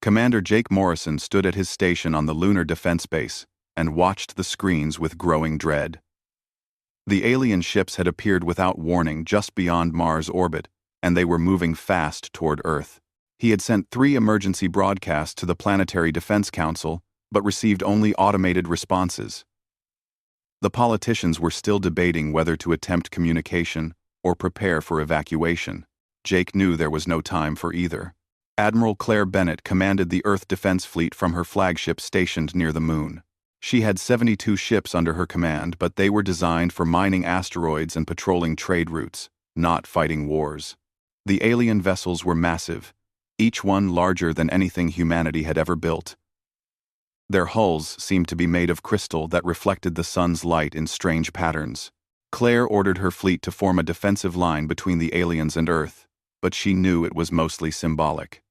Commander Jake Morrison stood at his station on the Lunar Defense Base and watched the screens with growing dread. The alien ships had appeared without warning just beyond Mars' orbit, and they were moving fast toward Earth. He had sent 3 emergency broadcasts to the Planetary Defense Council, but received only automated responses. The politicians were still debating whether to attempt communication or prepare for evacuation. Jake knew there was no time for either. Admiral Claire Bennett commanded the Earth Defense Fleet from her flagship stationed near the Moon. She had 72 ships under her command, but they were designed for mining asteroids and patrolling trade routes, not fighting wars. The alien vessels were massive, each one larger than anything humanity had ever built. Their hulls seemed to be made of crystal that reflected the sun's light in strange patterns. Claire ordered her fleet to form a defensive line between the aliens and Earth, but she knew it was mostly symbolic.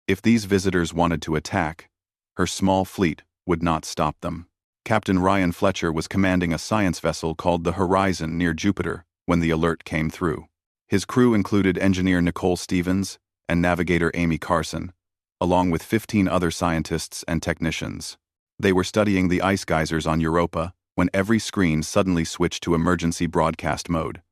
If these visitors wanted to attack, her small fleet would not stop them. Captain Ryan Fletcher was commanding a science vessel called the Horizon near Jupiter when the alert came through. His crew included engineer Nicole Stevens and navigator Amy Carson, along with 15 other scientists and technicians. They were studying the ice geysers on Europa when every screen suddenly switched to emergency broadcast mode.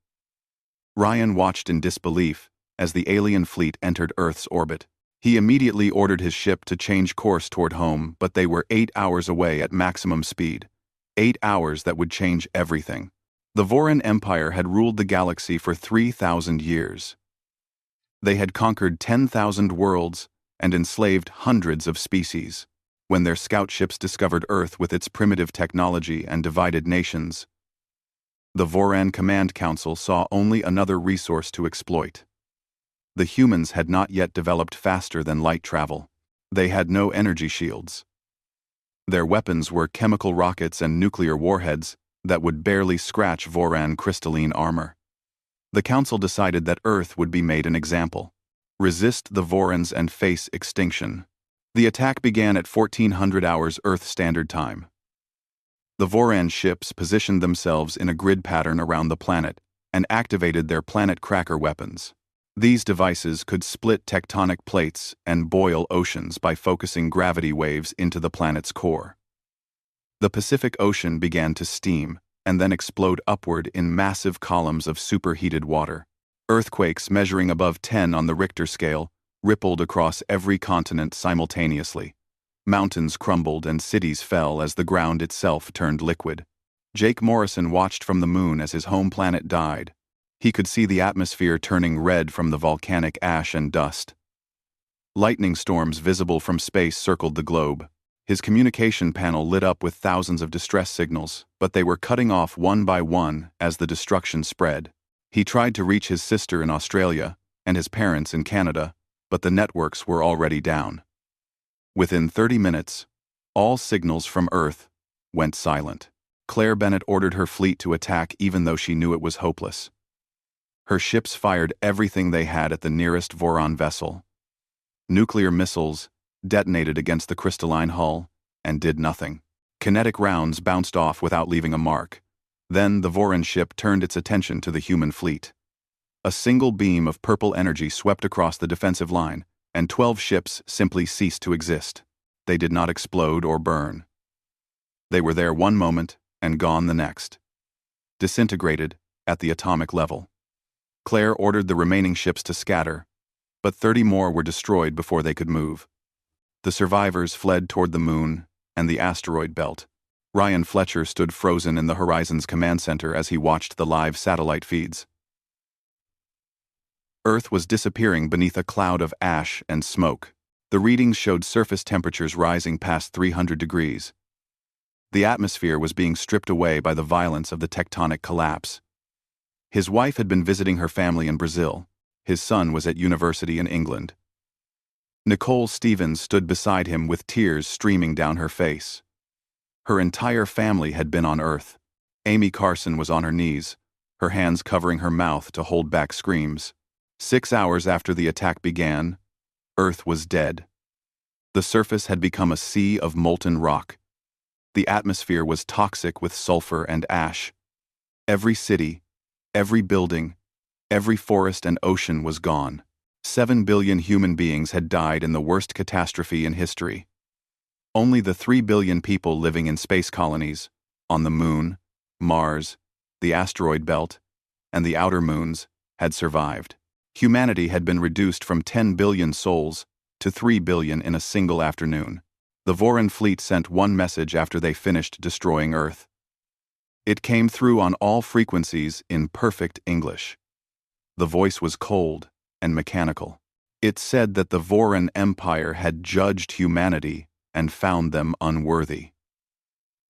Ryan watched in disbelief as the alien fleet entered Earth's orbit. He immediately ordered his ship to change course toward home, but they were 8 hours away at maximum speed. 8 hours that would change everything. The Voran Empire had ruled the galaxy for 3,000 years. They had conquered 10,000 worlds and enslaved hundreds of species. When their scout ships discovered Earth with its primitive technology and divided nations, the Voran Command Council saw only another resource to exploit. The humans had not yet developed faster than light travel. They had no energy shields. Their weapons were chemical rockets and nuclear warheads that would barely scratch Voran crystalline armor. The Council decided that Earth would be made an example. Resist the Vorans and face extinction. The attack began at 1400 hours Earth Standard Time. The Voran ships positioned themselves in a grid pattern around the planet and activated their planet cracker weapons. These devices could split tectonic plates and boil oceans by focusing gravity waves into the planet's core. The Pacific Ocean began to steam and then explode upward in massive columns of superheated water. Earthquakes measuring above 10 on the Richter scale rippled across every continent simultaneously. Mountains crumbled and cities fell as the ground itself turned liquid. Jake Morrison watched from the Moon as his home planet died. He could see the atmosphere turning red from the volcanic ash and dust. Lightning storms visible from space circled the globe. His communication panel lit up with thousands of distress signals, but they were cutting off one by one as the destruction spread. He tried to reach his sister in Australia and his parents in Canada, but the networks were already down. Within 30 minutes, all signals from Earth went silent. Claire Bennett ordered her fleet to attack even though she knew it was hopeless. Her ships fired everything they had at the nearest Voran vessel. Nuclear missiles detonated against the crystalline hull and did nothing. Kinetic rounds bounced off without leaving a mark. Then the Voran ship turned its attention to the human fleet. A single beam of purple energy swept across the defensive line, and 12 ships simply ceased to exist. They did not explode or burn. They were there one moment and gone the next. Disintegrated at the atomic level. Claire ordered the remaining ships to scatter, but 30 more were destroyed before they could move. The survivors fled toward the Moon and the asteroid belt. Ryan Fletcher stood frozen in the Horizon's command center as he watched the live satellite feeds. Earth was disappearing beneath a cloud of ash and smoke. The readings showed surface temperatures rising past 300 degrees. The atmosphere was being stripped away by the violence of the tectonic collapse. His wife had been visiting her family in Brazil. His son was at university in England. Nicole Stevens stood beside him with tears streaming down her face. Her entire family had been on Earth. Amy Carson was on her knees, her hands covering her mouth to hold back screams. 6 hours after the attack began, Earth was dead. The surface had become a sea of molten rock. The atmosphere was toxic with sulfur and ash. Every city, every building, every forest and ocean was gone. 7 billion human beings had died in the worst catastrophe in history. Only the 3 billion people living in space colonies, on the Moon, Mars, the asteroid belt, and the outer moons, had survived. Humanity had been reduced from 10 billion souls to 3 billion in a single afternoon. The Voran fleet sent one message after they finished destroying Earth. It came through on all frequencies in perfect English. The voice was cold and mechanical. It said that the Voran Empire had judged humanity and found them unworthy.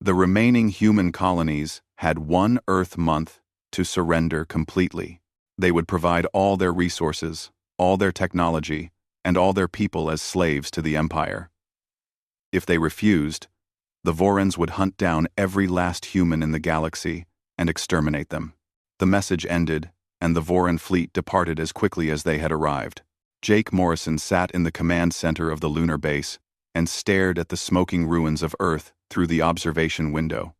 The remaining human colonies had 1 Earth month to surrender completely. They would provide all their resources, all their technology, and all their people as slaves to the Empire. If they refused, the Vorans would hunt down every last human in the galaxy and exterminate them. The message ended, and the Voran fleet departed as quickly as they had arrived. Jake Morrison sat in the command center of the lunar base and stared at the smoking ruins of Earth through the observation window.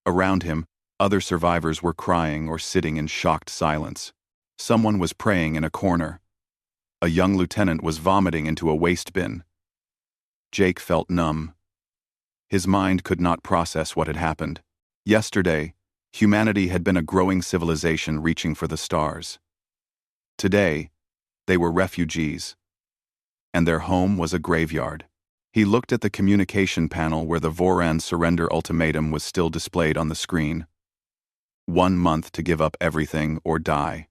Around him, other survivors were crying or sitting in shocked silence. Someone was praying in a corner. A young lieutenant was vomiting into a waste bin. Jake felt numb. His mind could not process what had happened. Yesterday, humanity had been a growing civilization reaching for the stars. Today, they were refugees, and their home was a graveyard. He looked at the communication panel where the Voran surrender ultimatum was still displayed on the screen. 1 month to give up everything or die.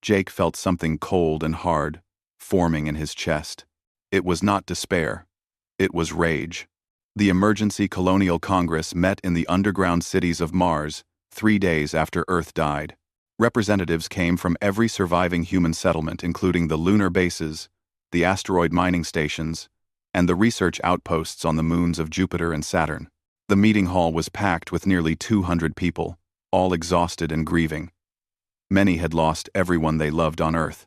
Jake felt something cold and hard forming in his chest. It was not despair. It was rage. The Emergency Colonial Congress met in the underground cities of Mars 3 days after Earth died. Representatives came from every surviving human settlement, including the lunar bases, the asteroid mining stations, and the research outposts on the moons of Jupiter and Saturn. The meeting hall was packed with nearly 200 people, all exhausted and grieving. Many had lost everyone they loved on Earth.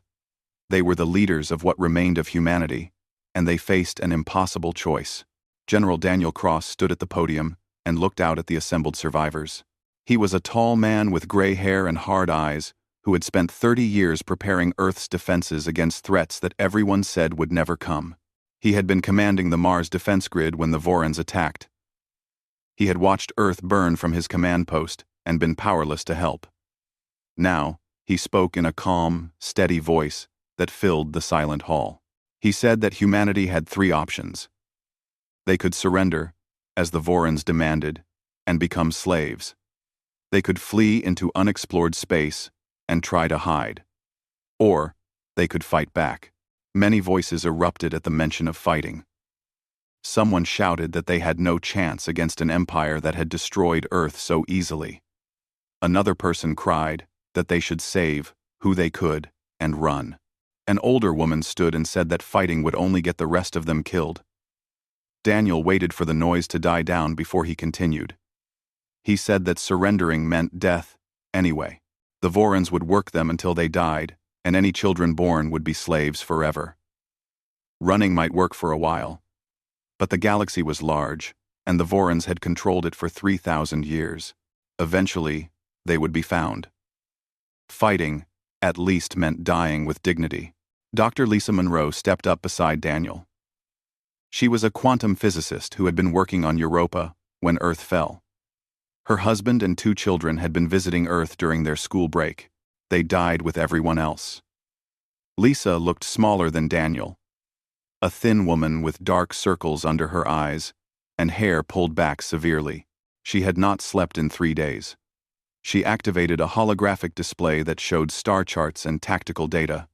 They were the leaders of what remained of humanity, and they faced an impossible choice. General Daniel Cross stood at the podium and looked out at the assembled survivors. He was a tall man with gray hair and hard eyes who had spent 30 years preparing Earth's defenses against threats that everyone said would never come. He had been commanding the Mars defense grid when the Vorans attacked. He had watched Earth burn from his command post and been powerless to help. Now, he spoke in a calm, steady voice that filled the silent hall. He said that humanity had 3 options. They could surrender, as the Vorans demanded, and become slaves. They could flee into unexplored space and try to hide. Or, they could fight back. Many voices erupted at the mention of fighting. Someone shouted that they had no chance against an empire that had destroyed Earth so easily. Another person cried that they should save who they could and run. An older woman stood and said that fighting would only get the rest of them killed. Daniel waited for the noise to die down before he continued. He said that surrendering meant death anyway. The Vorans would work them until they died, and any children born would be slaves forever. Running might work for a while, but the galaxy was large, and the Vorans had controlled it for 3,000 years. Eventually, they would be found. Fighting, at least, meant dying with dignity. Dr. Lisa Monroe stepped up beside Daniel. She was a quantum physicist who had been working on Europa when Earth fell. Her husband and 2 children had been visiting Earth during their school break. They died with everyone else. Lisa looked smaller than Daniel. A thin woman with dark circles under her eyes and hair pulled back severely. She had not slept in 3 days. She activated a holographic display that showed star charts and tactical data.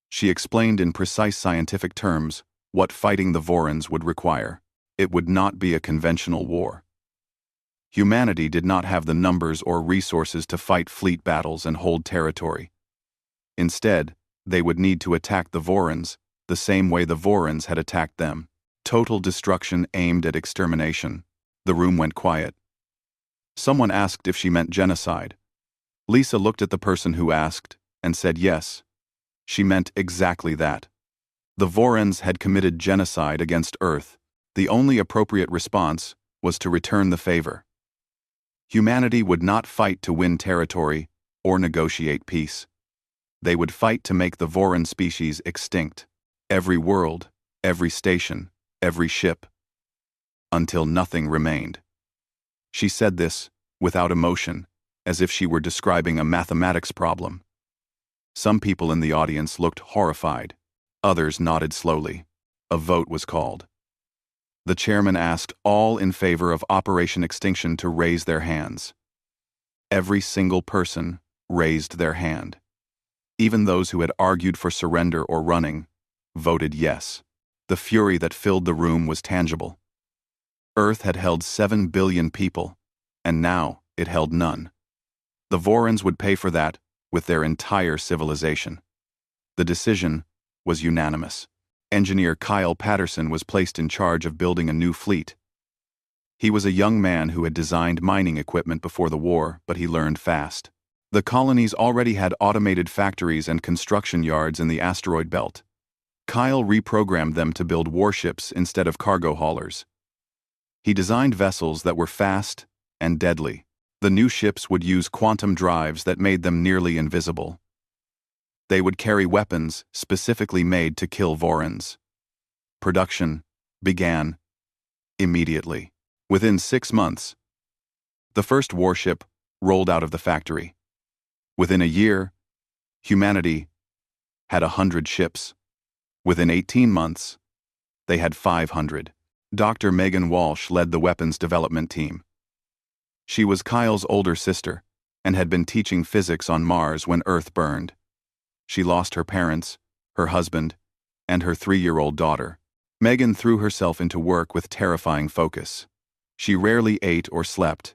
She explained in precise scientific terms what fighting the Vorans would require. It would not be a conventional war. Humanity did not have the numbers or resources to fight fleet battles and hold territory. Instead, they would need to attack the Vorans the same way the Vorans had attacked them. Total destruction aimed at extermination. The room went quiet. Someone asked if she meant genocide. Lisa looked at the person who asked and said yes. She meant exactly that. The Vorans had committed genocide against Earth. The only appropriate response was to return the favor. Humanity would not fight to win territory or negotiate peace. They would fight to make the Voran species extinct. Every world, every station, every ship, until nothing remained. She said this without emotion, as if she were describing a mathematics problem. Some people in the audience looked horrified. Others nodded slowly. A vote was called. The chairman asked all in favor of Operation Extinction to raise their hands. Every single person raised their hand. Even those who had argued for surrender or running voted yes. The fury that filled the room was tangible. Earth had held 7 billion people, and now it held none. The Vorans would pay for that with their entire civilization. The decision was unanimous. Engineer Kyle Patterson was placed in charge of building a new fleet. He was a young man who had designed mining equipment before the war, but he learned fast. The colonies already had automated factories and construction yards in the asteroid belt. Kyle reprogrammed them to build warships instead of cargo haulers. He designed vessels that were fast and deadly. The new ships would use quantum drives that made them nearly invisible. They would carry weapons specifically made to kill Vorans. Production began immediately. Within 6 months, the first warship rolled out of the factory. Within a year, humanity had 100 ships. Within 18 months, they had 500. Dr. Megan Walsh led the weapons development team. She was Kyle's older sister and had been teaching physics on Mars when Earth burned. She lost her parents, her husband, and her 3-year-old daughter. Megan threw herself into work with terrifying focus. She rarely ate or slept.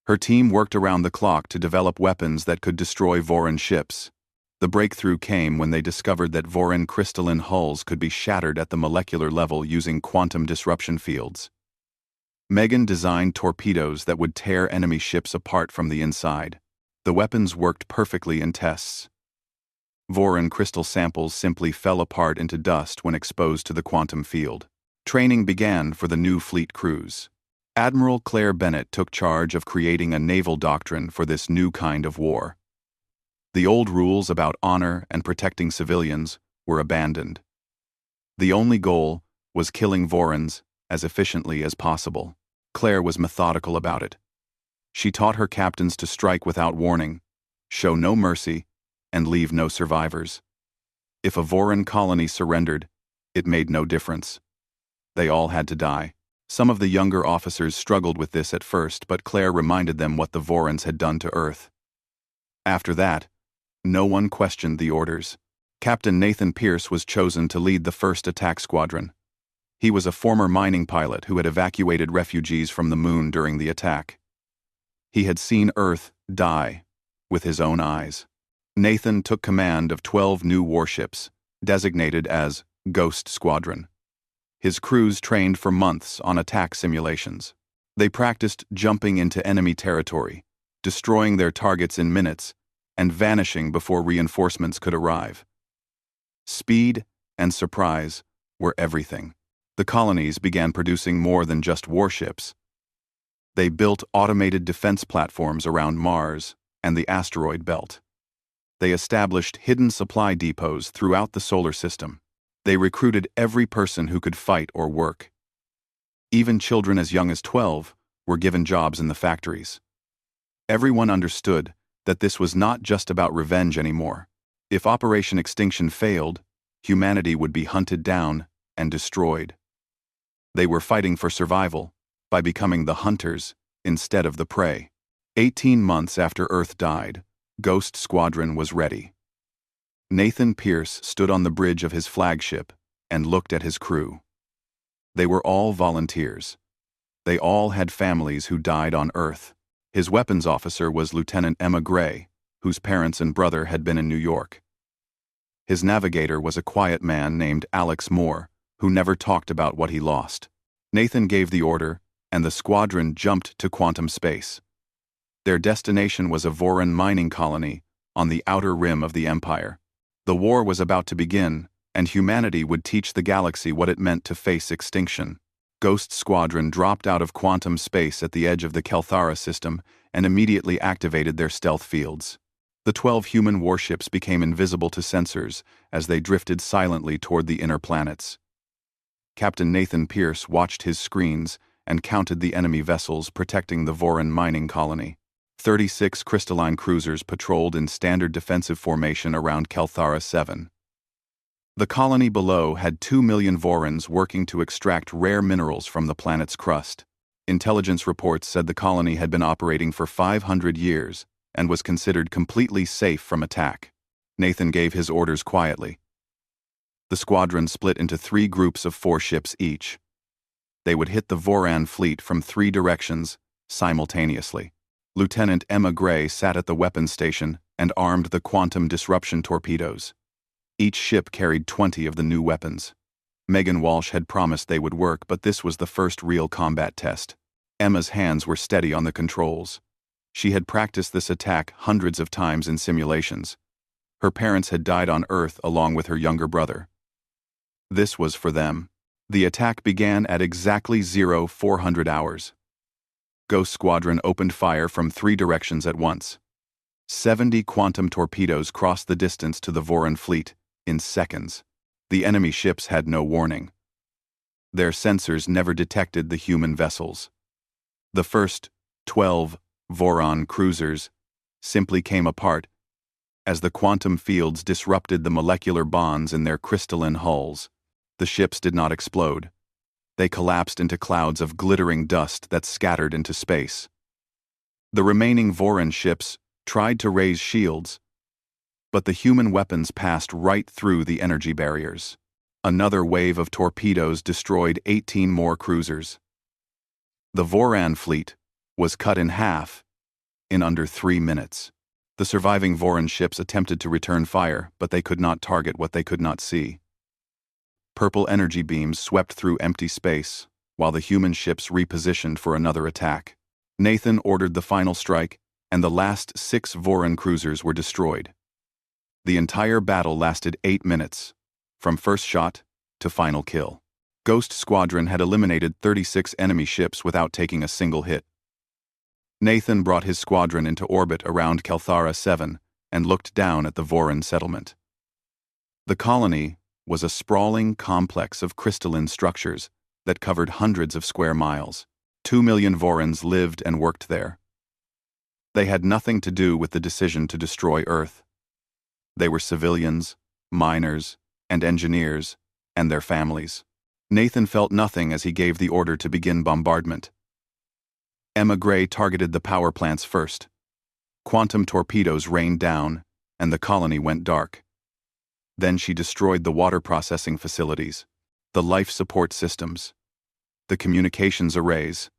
Her team worked around the clock to develop weapons that could destroy Voran ships. The breakthrough came when they discovered that Voran crystalline hulls could be shattered at the molecular level using quantum disruption fields. Megan designed torpedoes that would tear enemy ships apart from the inside. The weapons worked perfectly in tests. Voran crystal samples simply fell apart into dust when exposed to the quantum field. Training began for the new fleet crews. Admiral Claire Bennett took charge of creating a naval doctrine for this new kind of war. The old rules about honor and protecting civilians were abandoned. The only goal was killing Vorans as efficiently as possible. Claire was methodical about it. She taught her captains to strike without warning, show no mercy, and leave no survivors. If a Voran colony surrendered, it made no difference. They all had to die. Some of the younger officers struggled with this at first, but Claire reminded them what the Vorans had done to Earth. After that, no one questioned the orders. Captain Nathan Pierce was chosen to lead the first attack squadron. He was a former mining pilot who had evacuated refugees from the moon during the attack. He had seen Earth die with his own eyes. Nathan took command of 12 new warships, designated as Ghost Squadron. His crews trained for months on attack simulations. They practiced jumping into enemy territory, destroying their targets in minutes, and vanishing before reinforcements could arrive. Speed and surprise were everything. The colonies began producing more than just warships. They built automated defense platforms around Mars and the asteroid belt. They established hidden supply depots throughout the solar system. They recruited every person who could fight or work. Even children as young as 12 were given jobs in the factories. Everyone understood that this was not just about revenge anymore. If Operation Extinction failed, humanity would be hunted down and destroyed. They were fighting for survival by becoming the hunters instead of the prey. 18 months after Earth died, Ghost Squadron was ready. Nathan Pierce stood on the bridge of his flagship and looked at his crew. They were all volunteers. They all had families who died on Earth. His weapons officer was Lieutenant Emma Gray, whose parents and brother had been in New York. His navigator was a quiet man named Alex Moore, who never talked about what he lost. Nathan gave the order, and the squadron jumped to quantum space. Their destination was a Voran mining colony on the outer rim of the Empire. The war was about to begin, and humanity would teach the galaxy what it meant to face extinction. Ghost Squadron dropped out of quantum space at the edge of the Kelthara system and immediately activated their stealth fields. The 12 human warships became invisible to sensors as they drifted silently toward the inner planets. Captain Nathan Pierce watched his screens and counted the enemy vessels protecting the Voran mining colony. 36 crystalline cruisers patrolled in standard defensive formation around Kelthara 7. The colony below had 2 million Vorans working to extract rare minerals from the planet's crust. Intelligence reports said the colony had been operating for 500 years and was considered completely safe from attack. Nathan gave his orders quietly. The squadron split into 3 groups of 4 ships each. They would hit the Voran fleet from 3 directions simultaneously. Lieutenant Emma Gray sat at the weapons station and armed the quantum disruption torpedoes. Each ship carried 20 of the new weapons. Megan Walsh had promised they would work, but this was the first real combat test. Emma's hands were steady on the controls. She had practiced this attack hundreds of times in simulations. Her parents had died on Earth along with her younger brother. This was for them. The attack began at exactly 0400 hours. Ghost Squadron opened fire from 3 directions at once. 70 quantum torpedoes crossed the distance to the Voran fleet in seconds. The enemy ships had no warning. Their sensors never detected the human vessels. The first 12 Voran cruisers simply came apart as the quantum fields disrupted the molecular bonds in their crystalline hulls. The ships did not explode. They collapsed into clouds of glittering dust that scattered into space. The remaining Voran ships tried to raise shields, but the human weapons passed right through the energy barriers. Another wave of torpedoes destroyed 18 more cruisers. The Voran fleet was cut in half in under 3 minutes. The surviving Voran ships attempted to return fire, but they could not target what they could not see. Purple energy beams swept through empty space, while the human ships repositioned for another attack. Nathan ordered the final strike, and the last 6 Voran cruisers were destroyed. The entire battle lasted 8 minutes, from first shot to final kill. Ghost Squadron had eliminated 36 enemy ships without taking a single hit. Nathan brought his squadron into orbit around Kelthara 7 and looked down at the Voran settlement. The colony was a sprawling complex of crystalline structures that covered hundreds of square miles. 2 million Vorans lived and worked there. They had nothing to do with the decision to destroy Earth. They were civilians, miners, and engineers, and their families. Nathan felt nothing as he gave the order to begin bombardment. Emma Gray targeted the power plants first. Quantum torpedoes rained down, and the colony went dark. Then she destroyed the water processing facilities, the life support systems, the communications arrays,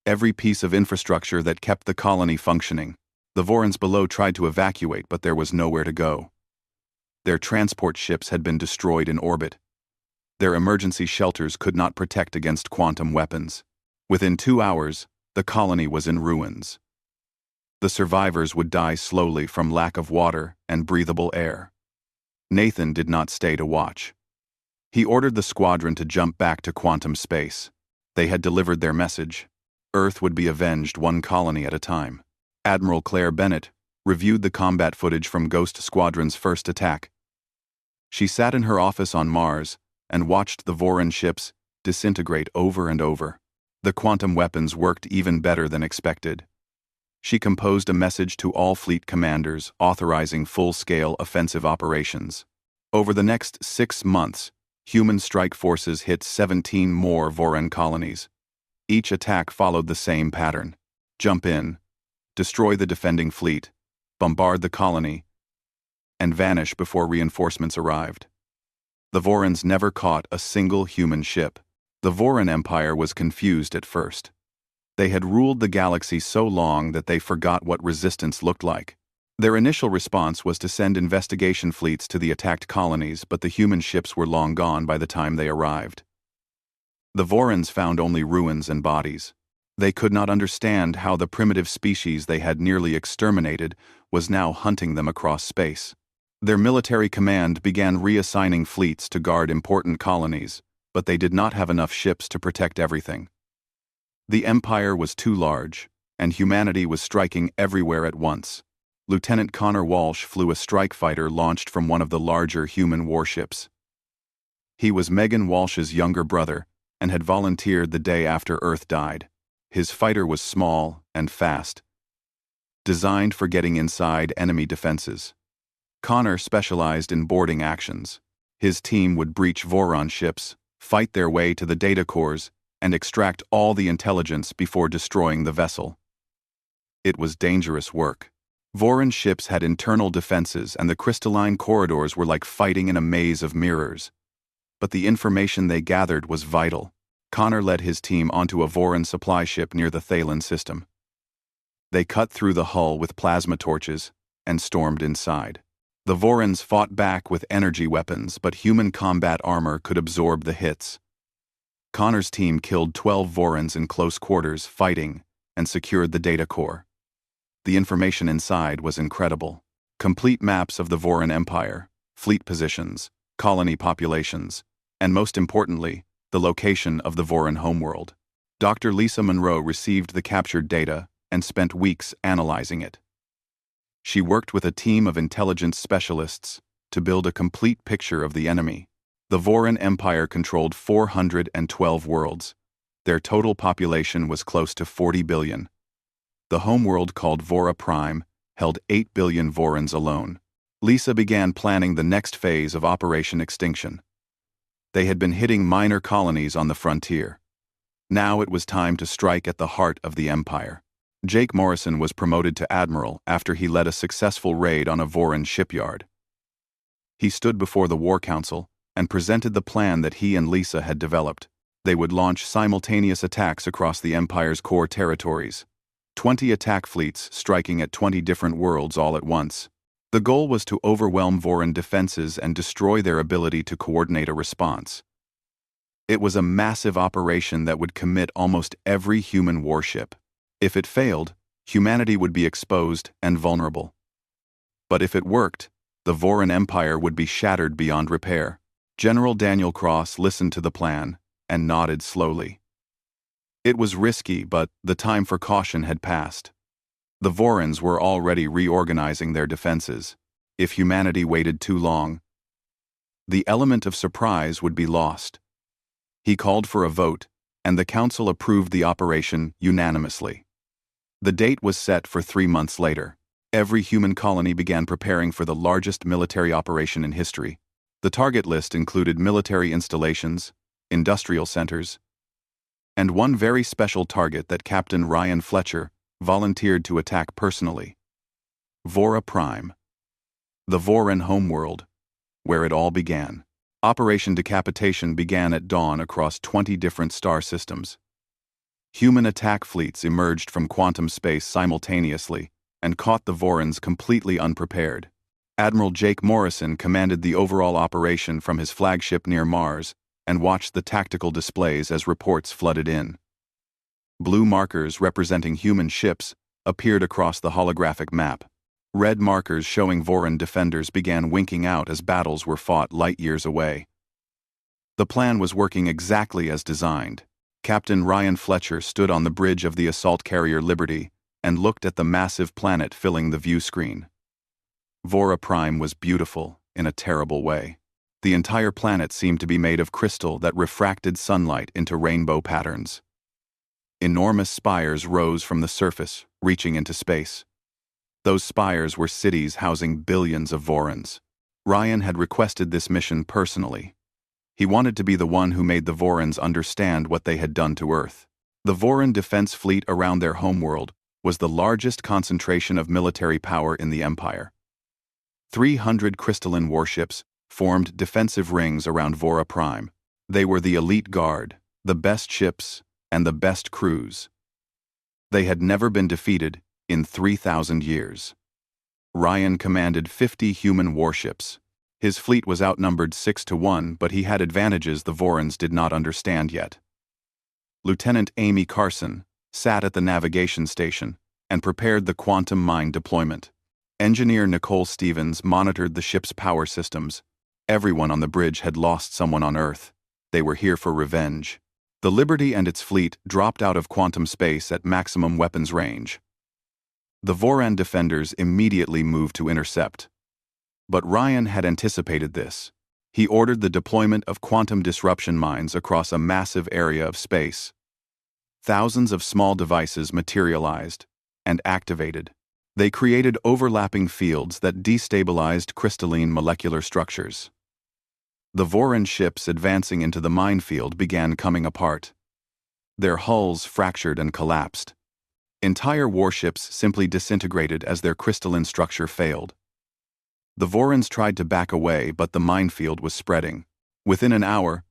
every piece of infrastructure that kept the colony functioning. The Vorans below tried to evacuate, but there was nowhere to go. Their transport ships had been destroyed in orbit. Their emergency shelters could not protect against quantum weapons. Within 2 hours, the colony was in ruins. The survivors would die slowly from lack of water and breathable air. Nathan did not stay to watch. He ordered the squadron to jump back to quantum space. They had delivered their message. Earth would be avenged one colony at a time. Admiral Claire Bennett reviewed the combat footage from Ghost Squadron's first attack. She sat in her office on Mars and watched the Voran ships disintegrate over and over. The quantum weapons worked even better than expected. She composed a message to all fleet commanders authorizing full-scale offensive operations. Over the next 6 months, human strike forces hit 17 more Voran colonies. Each attack followed the same pattern: jump in, destroy the defending fleet, bombard the colony, and vanish before reinforcements arrived. The Vorans never caught a single human ship. The Voran Empire was confused at first. They had ruled the galaxy so long that they forgot what resistance looked like. Their initial response was to send investigation fleets to the attacked colonies, but the human ships were long gone by the time they arrived. The Vorans found only ruins and bodies. They could not understand how the primitive species they had nearly exterminated was now hunting them across space. Their military command began reassigning fleets to guard important colonies, but they did not have enough ships to protect everything. The empire was too large, and humanity was striking everywhere at once. Lieutenant Connor Walsh flew a strike fighter launched from one of the larger human warships. He was Megan Walsh's younger brother and had volunteered the day after Earth died. His fighter was small and fast, designed for getting inside enemy defenses. Connor specialized in boarding actions. His team would breach Voron ships, fight their way to the data cores, and extract all the intelligence before destroying the vessel. It was dangerous work. Voron ships had internal defenses, and the crystalline corridors were like fighting in a maze of mirrors. But the information they gathered was vital. Connor led his team onto a Voron supply ship near the Thalen system. They cut through the hull with plasma torches and stormed inside. The Vorons fought back with energy weapons, but human combat armor could absorb the hits. Connor's team killed 12 Vorons in close quarters, fighting, and secured the data core. The information inside was incredible. Complete maps of the Voron Empire, fleet positions, colony populations, and most importantly, the location of the Voron homeworld. Dr. Lisa Monroe received the captured data and spent weeks analyzing it. She worked with a team of intelligence specialists to build a complete picture of the enemy. The Voron Empire controlled 412 worlds. Their total population was close to 40 billion. The homeworld called Vora Prime held 8 billion Vorons alone. Lisa began planning the next phase of Operation Extinction. They had been hitting minor colonies on the frontier. Now it was time to strike at the heart of the Empire. Jake Morrison was promoted to Admiral after he led a successful raid on a Voron shipyard. He stood before the War Council and presented the plan that he and Lisa had developed. They would launch simultaneous attacks across the Empire's core territories. 20 attack fleets striking at 20 different worlds all at once. The goal was to overwhelm Voron defenses and destroy their ability to coordinate a response. It was a massive operation that would commit almost every human warship. If it failed, humanity would be exposed and vulnerable. But if it worked, the Voron Empire would be shattered beyond repair. General Daniel Cross listened to the plan and nodded slowly. It was risky, but the time for caution had passed. The Vorons were already reorganizing their defenses. If humanity waited too long, the element of surprise would be lost. He called for a vote, and the council approved the operation unanimously. The date was set for 3 months later. Every human colony began preparing for the largest military operation in history. The target list included military installations, industrial centers, and one very special target that Captain Ryan Fletcher volunteered to attack personally. Vora Prime. The Voron homeworld, where it all began. Operation Decapitation began at dawn across 20 different star systems. Human attack fleets emerged from quantum space simultaneously and caught the Vorons completely unprepared. Admiral Jake Morrison commanded the overall operation from his flagship near Mars and watched the tactical displays as reports flooded in. Blue markers representing human ships appeared across the holographic map. Red markers showing Voron defenders began winking out as battles were fought light years away. The plan was working exactly as designed. Captain Ryan Fletcher stood on the bridge of the assault carrier Liberty and looked at the massive planet filling the view screen. Vora Prime was beautiful in a terrible way. The entire planet seemed to be made of crystal that refracted sunlight into rainbow patterns. Enormous spires rose from the surface, reaching into space. Those spires were cities housing billions of Vorons. Ryan had requested this mission personally. He wanted to be the one who made the Vorons understand what they had done to Earth. The Voron defense fleet around their homeworld was the largest concentration of military power in the Empire. 300 crystalline warships formed defensive rings around Vora Prime. They were the elite guard, the best ships, and the best crews. They had never been defeated in 3,000 years. Ryan commanded 50 human warships. His fleet was outnumbered 6-1, but he had advantages the Vorons did not understand yet. Lieutenant Amy Carson sat at the navigation station and prepared the quantum mine deployment. Engineer Nicole Stevens monitored the ship's power systems. Everyone on the bridge had lost someone on Earth. They were here for revenge. The Liberty and its fleet dropped out of quantum space at maximum weapons range. The Voran defenders immediately moved to intercept. But Ryan had anticipated this. He ordered the deployment of quantum disruption mines across a massive area of space. Thousands of small devices materialized and activated. They created overlapping fields that destabilized crystalline molecular structures. The Voran ships advancing into the minefield began coming apart. Their hulls fractured and collapsed. Entire warships simply disintegrated as their crystalline structure failed. The Vorans tried to back away, but the minefield was spreading. Within an hour,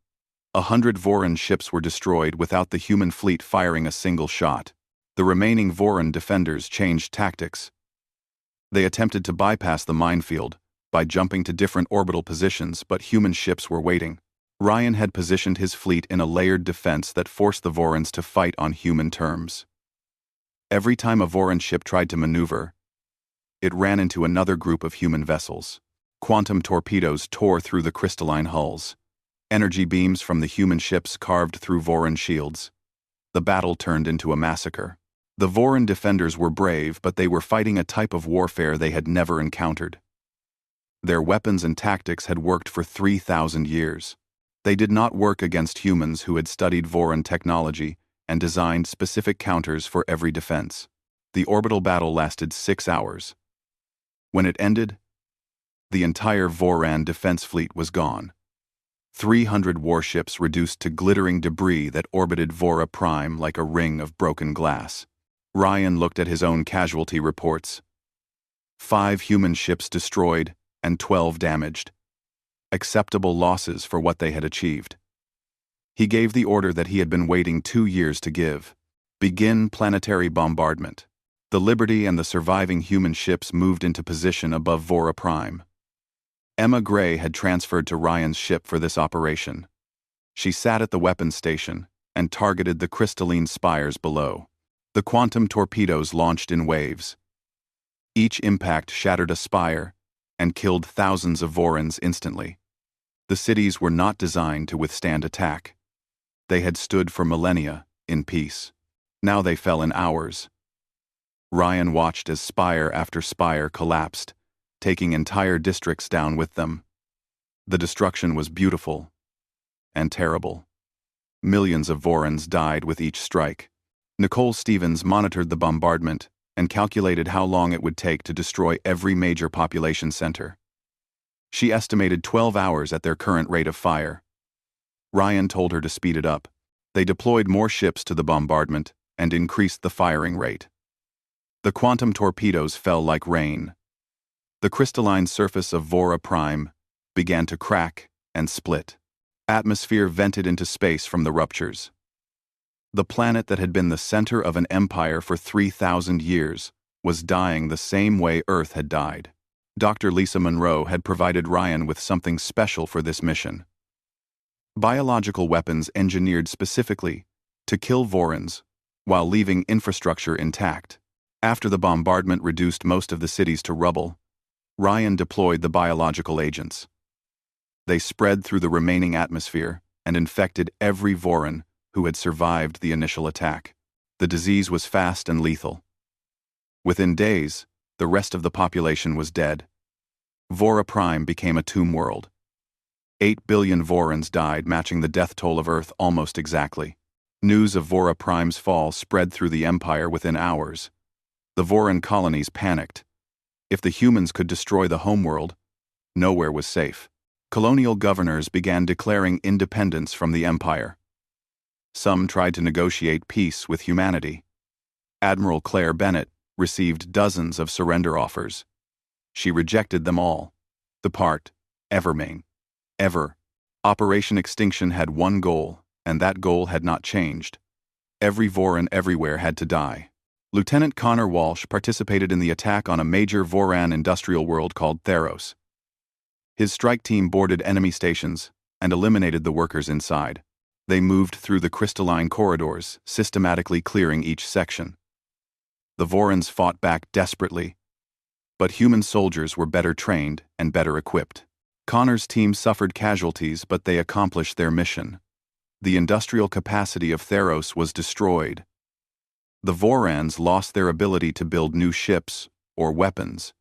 100 Voran ships were destroyed without the human fleet firing a single shot. The remaining Voran defenders changed tactics. They attempted to bypass the minefield by jumping to different orbital positions, but human ships were waiting. Ryan had positioned his fleet in a layered defense that forced the Vorans to fight on human terms. Every time a Voran ship tried to maneuver, it ran into another group of human vessels. Quantum torpedoes tore through the crystalline hulls. Energy beams from the human ships carved through Voran shields. The battle turned into a massacre. The Voran defenders were brave, but they were fighting a type of warfare they had never encountered. Their weapons and tactics had worked for 3,000 years. They did not work against humans who had studied Voran technology and designed specific counters for every defense. The orbital battle lasted 6 hours. When it ended, the entire Voran defense fleet was gone. 300 warships reduced to glittering debris that orbited Vora Prime like a ring of broken glass. Ryan looked at his own casualty reports. 5 human ships destroyed and 12 damaged. Acceptable losses for what they had achieved. He gave the order that he had been waiting 2 years to give. Begin planetary bombardment. The Liberty and the surviving human ships moved into position above Vora Prime. Emma Gray had transferred to Ryan's ship for this operation. She sat at the weapons station and targeted the crystalline spires below. The quantum torpedoes launched in waves. Each impact shattered a spire and killed thousands of Vorans instantly. The cities were not designed to withstand attack. They had stood for millennia in peace. Now they fell in hours. Ryan watched as spire after spire collapsed, taking entire districts down with them. The destruction was beautiful and terrible. Millions of Vorans died with each strike. Nicole Stevens monitored the bombardment and calculated how long it would take to destroy every major population center. She estimated 12 hours at their current rate of fire. Ryan told her to speed it up. They deployed more ships to the bombardment and increased the firing rate. The quantum torpedoes fell like rain. The crystalline surface of Vora Prime began to crack and split. Atmosphere vented into space from the ruptures. The planet that had been the center of an empire for 3,000 years was dying the same way Earth had died. Dr. Lisa Monroe had provided Ryan with something special for this mission. Biological weapons engineered specifically to kill Vorans while leaving infrastructure intact. After the bombardment reduced most of the cities to rubble, Ryan deployed the biological agents. They spread through the remaining atmosphere and infected every Voran who had survived the initial attack. The disease was fast and lethal. Within days, the rest of the population was dead. Vora Prime became a tomb world. 8 billion Vorans died, matching the death toll of Earth almost exactly. News of Vora Prime's fall spread through the Empire within hours. The Voran colonies panicked. If the humans could destroy the homeworld, nowhere was safe. Colonial governors began declaring independence from the Empire. Some tried to negotiate peace with humanity. Admiral Claire Bennett received dozens of surrender offers. She rejected them all. The part, Evermain. Ever. Operation Extinction had one goal, and that goal had not changed. Every Voran everywhere had to die. Lieutenant Connor Walsh participated in the attack on a major Voran industrial world called Theros. His strike team boarded enemy stations and eliminated the workers inside. They moved through the crystalline corridors, systematically clearing each section. The Vorans fought back desperately, but human soldiers were better trained and better equipped. Connor's team suffered casualties, but they accomplished their mission. The industrial capacity of Theros was destroyed. The Vorans lost their ability to build new ships or weapons.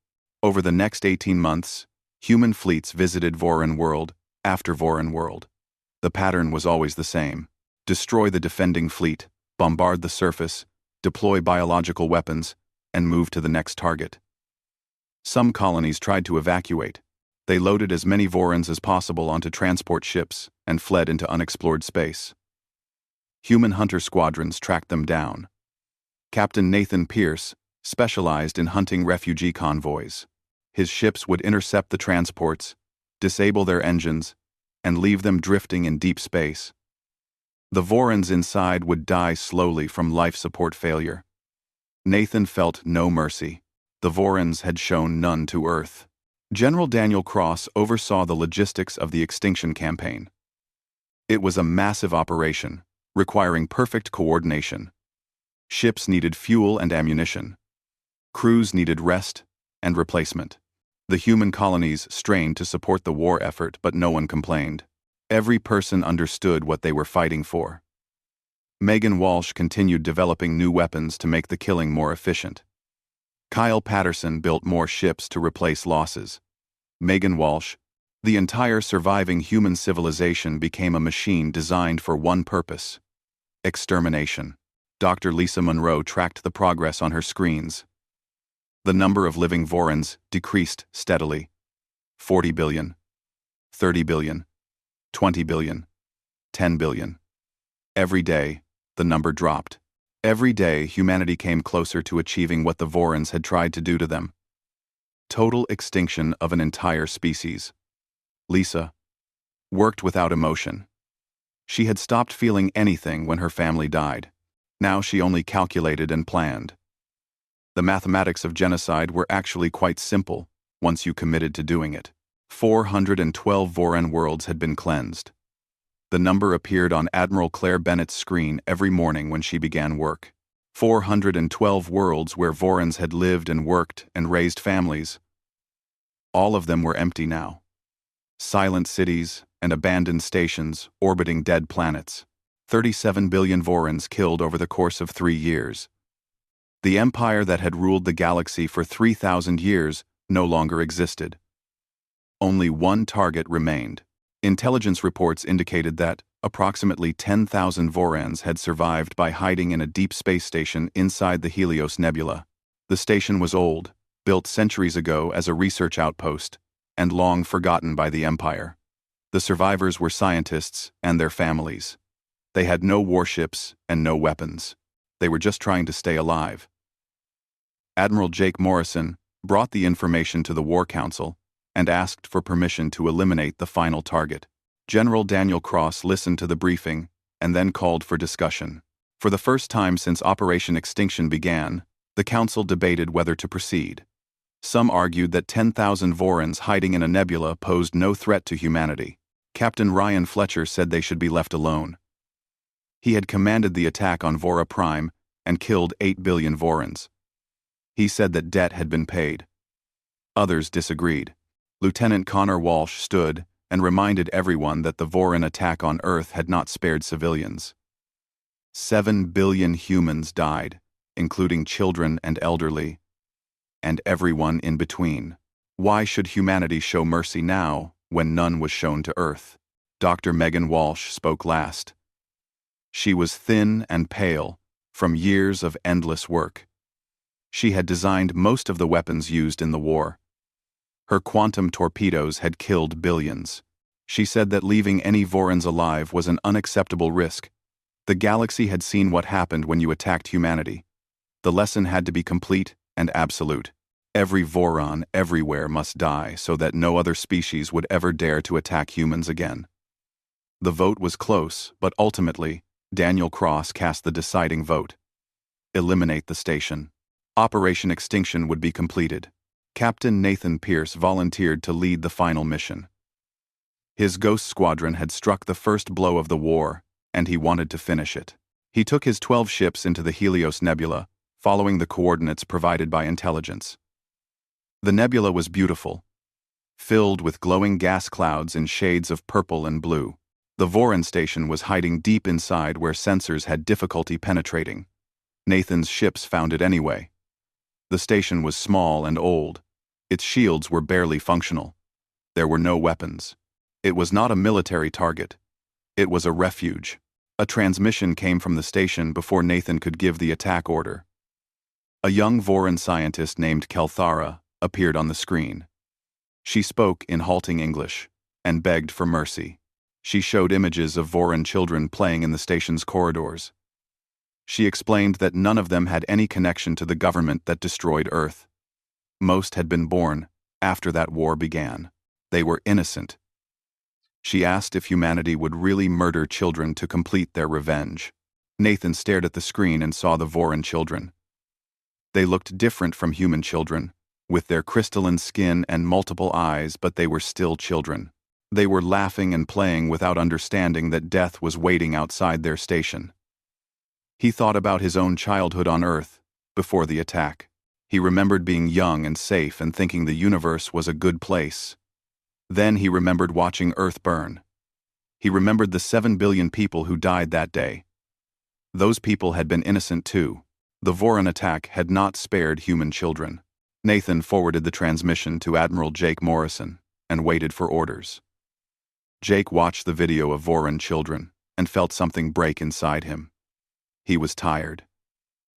Over the next 18 months, human fleets visited Voran world after Voran world. The pattern was always the same: destroy the defending fleet, bombard the surface, deploy biological weapons, and move to the next target. Some colonies tried to evacuate. They loaded as many Vorans as possible onto transport ships and fled into unexplored space. Human hunter squadrons tracked them down. Captain Nathan Pierce specialized in hunting refugee convoys. His ships would intercept the transports, disable their engines, and leave them drifting in deep space. The Vorans inside would die slowly from life support failure. Nathan felt no mercy. The Vorans had shown none to Earth. General Daniel Cross oversaw the logistics of the Extinction campaign. It was a massive operation, requiring perfect coordination. Ships needed fuel and ammunition. Crews needed rest and replacement. The human colonies strained to support the war effort, but no one complained. Every person understood what they were fighting for. Megan Walsh continued developing new weapons to make the killing more efficient. Kyle Patterson built more ships to replace losses. Megan Walsh, the entire surviving human civilization became a machine designed for one purpose: extermination. Dr. Lisa Monroe tracked the progress on her screens. The number of living Vorans decreased steadily. 40 billion, 30 billion, 20 billion, 10 billion. Every day, the number dropped. Every day, humanity came closer to achieving what the Vorans had tried to do to them: total extinction of an entire species. Lisa worked without emotion. She had stopped feeling anything when her family died. Now she only calculated and planned. The mathematics of genocide were actually quite simple once you committed to doing it. 412 Voran worlds had been cleansed. The number appeared on Admiral Claire Bennett's screen every morning when she began work. 412 worlds where Vorans had lived and worked and raised families. All of them were empty now. Silent cities and abandoned stations orbiting dead planets. 37 billion Vorans killed over the course of 3 years. The empire that had ruled the galaxy for 3,000 years no longer existed. Only one target remained. Intelligence reports indicated that approximately 10,000 Vorans had survived by hiding in a deep space station inside the Helios Nebula. The station was old, built centuries ago as a research outpost, and long forgotten by the Empire. The survivors were scientists and their families. They had no warships and no weapons. They were just trying to stay alive. Admiral Jake Morrison brought the information to the War Council and asked for permission to eliminate the final target. General Daniel Cross listened to the briefing and then called for discussion. For the first time since Operation Extinction began, the Council debated whether to proceed. Some argued that 10,000 Vorans hiding in a nebula posed no threat to humanity. Captain Ryan Fletcher said they should be left alone. He had commanded the attack on Vora Prime and killed 8 billion Vorans. He said that debt had been paid. Others disagreed. Lieutenant Connor Walsh stood and reminded everyone that the Voran attack on Earth had not spared civilians. 7 billion humans died, including children and elderly, and everyone in between. Why should humanity show mercy now when none was shown to Earth? Dr. Megan Walsh spoke last. She was thin and pale from years of endless work. She had designed most of the weapons used in the war. Her quantum torpedoes had killed billions. She said that leaving any Vorans alive was an unacceptable risk. The galaxy had seen what happened when you attacked humanity. The lesson had to be complete and absolute. Every Voran everywhere must die so that no other species would ever dare to attack humans again. The vote was close, but ultimately, Daniel Cross cast the deciding vote. Eliminate the station. Operation Extinction would be completed. Captain Nathan Pierce volunteered to lead the final mission. His Ghost Squadron had struck the first blow of the war, and he wanted to finish it. He took his 12 ships into the Helios Nebula, following the coordinates provided by intelligence. The nebula was beautiful, filled with glowing gas clouds in shades of purple and blue. The Voran station was hiding deep inside where sensors had difficulty penetrating. Nathan's ships found it anyway. The station was small and old. Its shields were barely functional. There were no weapons. It was not a military target. It was a refuge. A transmission came from the station before Nathan could give the attack order. A young Voran scientist named Kelthara appeared on the screen. She spoke in halting English and begged for mercy. She showed images of Voran children playing in the station's corridors. She explained that none of them had any connection to the government that destroyed Earth. Most had been born after that war began. They were innocent. She asked if humanity would really murder children to complete their revenge. Nathan stared at the screen and saw the Voran children. They looked different from human children, with their crystalline skin and multiple eyes, but they were still children. They were laughing and playing without understanding that death was waiting outside their station. He thought about his own childhood on Earth, before the attack. He remembered being young and safe and thinking the universe was a good place. Then he remembered watching Earth burn. He remembered the 7 billion people who died that day. Those people had been innocent too. The Voran attack had not spared human children. Nathan forwarded the transmission to Admiral Jake Morrison and waited for orders. Jake watched the video of Voran children and felt something break inside him. He was tired.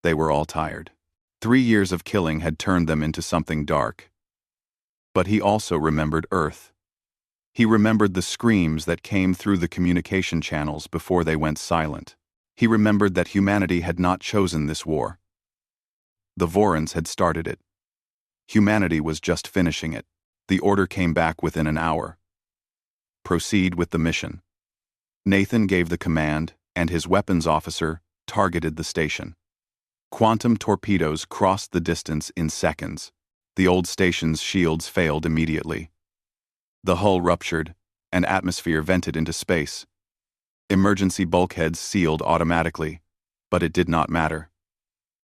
They were all tired. 3 years of killing had turned them into something dark. But he also remembered Earth. He remembered the screams that came through the communication channels before they went silent. He remembered that humanity had not chosen this war. The Vorans had started it. Humanity was just finishing it. The order came back within an hour. Proceed with the mission. Nathan gave the command, and his weapons officer targeted the station. Quantum torpedoes crossed the distance in seconds. The old station's shields failed immediately. The hull ruptured, and atmosphere vented into space. Emergency bulkheads sealed automatically, but it did not matter.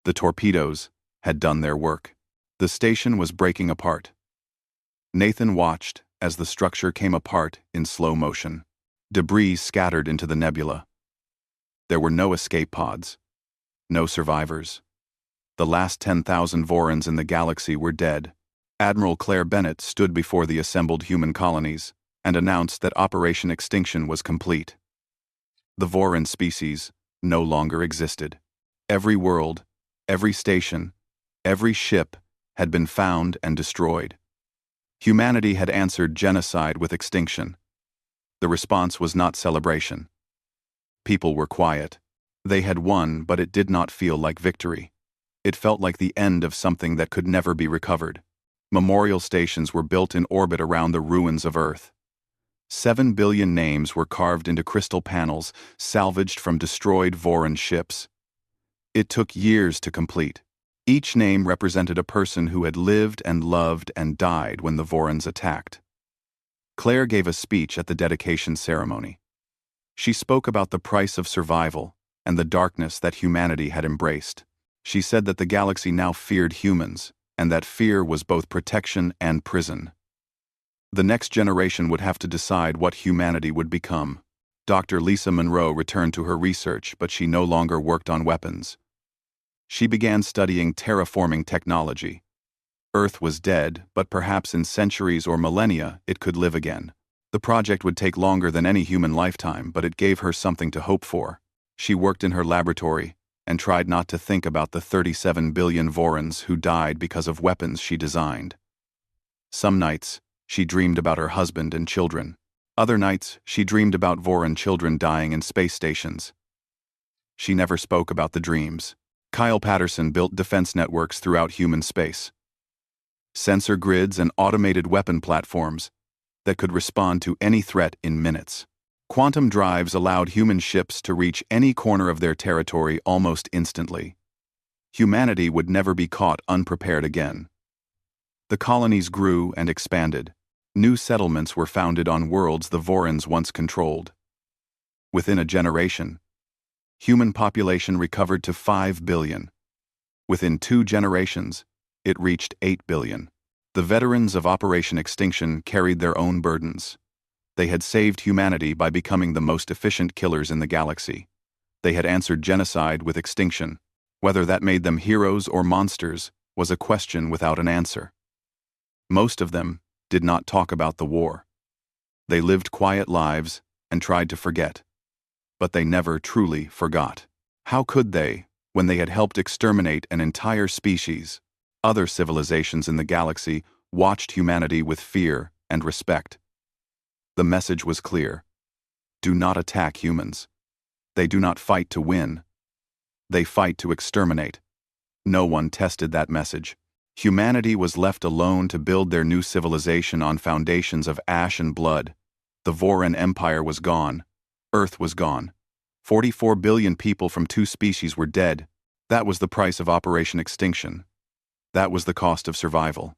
The torpedoes had done their work. The station was breaking apart. Nathan watched as the structure came apart in slow motion. Debris scattered into the nebula. There were no escape pods. No survivors. The last 10,000 Vorans in the galaxy were dead. Admiral Claire Bennett stood before the assembled human colonies and announced that Operation Extinction was complete. The Voran species no longer existed. Every world, every station, every ship had been found and destroyed. Humanity had answered genocide with extinction. The response was not celebration. People were quiet. They had won, but it did not feel like victory. It felt like the end of something that could never be recovered. Memorial stations were built in orbit around the ruins of Earth. 7 billion names were carved into crystal panels, salvaged from destroyed Voran ships. It took years to complete. Each name represented a person who had lived and loved and died when the Vorans attacked. Claire gave a speech at the dedication ceremony. She spoke about the price of survival and the darkness that humanity had embraced. She said that the galaxy now feared humans, and that fear was both protection and prison. The next generation would have to decide what humanity would become. Dr. Lisa Monroe returned to her research, but she no longer worked on weapons. She began studying terraforming technology. Earth was dead, but perhaps in centuries or millennia it could live again. The project would take longer than any human lifetime, but it gave her something to hope for. She worked in her laboratory and tried not to think about the 37 billion Vorans who died because of weapons she designed. Some nights, she dreamed about her husband and children. Other nights, she dreamed about Voran children dying in space stations. She never spoke about the dreams. Kyle Patterson built defense networks throughout human space. Sensor grids and automated weapon platforms that could respond to any threat in minutes. Quantum drives allowed human ships to reach any corner of their territory almost instantly. Humanity would never be caught unprepared again. The colonies grew and expanded. New settlements were founded on worlds the Vorans once controlled. Within a generation, human population recovered to 5 billion. Within 2 generations, it reached 8 billion. The veterans of Operation Extinction carried their own burdens. They had saved humanity by becoming the most efficient killers in the galaxy. They had answered genocide with extinction. Whether that made them heroes or monsters was a question without an answer. Most of them did not talk about the war. They lived quiet lives and tried to forget. But they never truly forgot. How could they, when they had helped exterminate an entire species? Other civilizations in the galaxy watched humanity with fear and respect. The message was clear. Do not attack humans. They do not fight to win. They fight to exterminate. No one tested that message. Humanity was left alone to build their new civilization on foundations of ash and blood. The Voran Empire was gone. Earth was gone. 44 billion people from 2 species were dead. That was the price of Operation Extinction. That was the cost of survival.